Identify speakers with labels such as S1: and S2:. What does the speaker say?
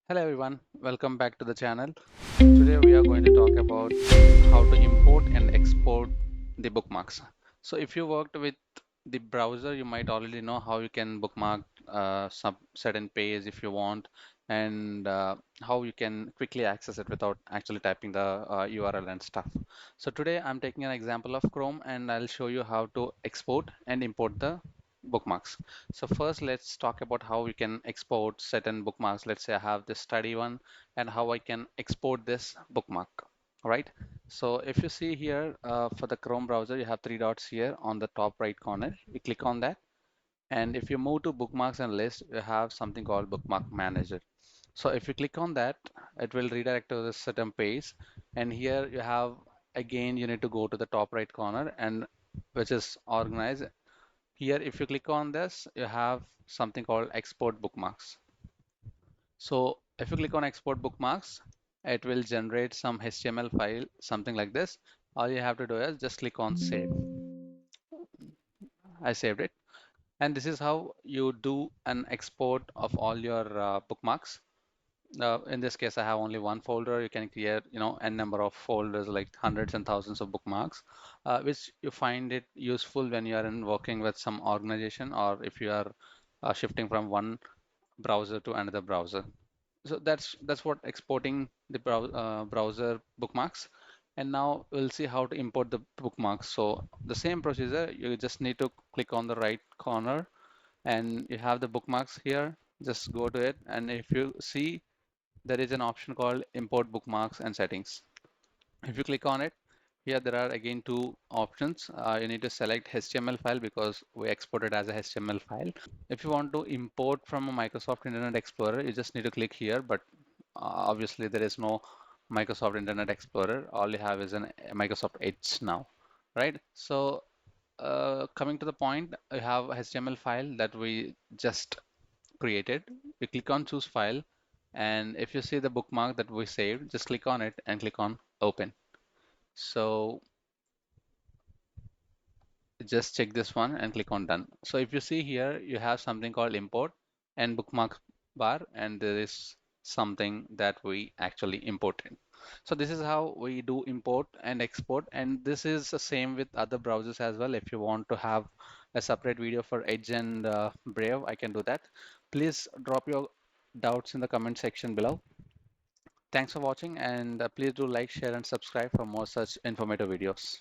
S1: Hello everyone, welcome back to the channel. Today we are going to talk about how to import and export the bookmarks. So if you worked with the browser, you might already know how you can bookmark some certain page if you want, and how you can quickly access it without actually typing the URL and stuff. So today I'm taking an example of Chrome and I'll show you how to export and import the bookmarks. So first let's talk about how we can export certain bookmarks. Let's say I have this study one and how I can export this bookmark. All right. So if you see here for the Chrome browser, you have three dots here on the top right corner. You click on that. And if you move to bookmarks and list, you have something called bookmark manager. So if you click on that, it will redirect to this certain page. And here you have, again, you need to go to the top right corner and which is organized. Here, if you click on this, you have something called export bookmarks. So if you click on export bookmarks, it will generate some HTML file, something like this. All you have to do is just click on save. I saved it. And this is how you do an export of all your bookmarks. In this case, I have only one folder. You can create, n number of folders, like hundreds and thousands of bookmarks, which you find it useful when you are in working with some organization or if you are shifting from one browser to another browser. So that's what exporting the browser bookmarks. And now we'll see how to import the bookmarks. So the same procedure, you just need to click on the right corner and you have the bookmarks here. Just go to it, and if you see, there is an option called import bookmarks and settings. If you click on it, here there are again two options. You need to select HTML file because we export it as a HTML file. If you want to import from a Microsoft Internet Explorer, you just need to click here, but obviously there is no Microsoft Internet Explorer. All you have is a Microsoft Edge now, right? So coming to the point, I have a HTML file that we just created. We click on choose file, and if you see the bookmark that we saved, just click on it and click on open. So just check this one and click on done. So if you see here, you have something called import and bookmark bar, and there is something that we actually imported. So this is how we do import and export, and this is the same with other browsers as well. If you want to have a separate video for Edge and Brave, I can do that. Please drop your doubts in the comment section below. Thanks for watching, and please do like, share, and subscribe for more such informative videos.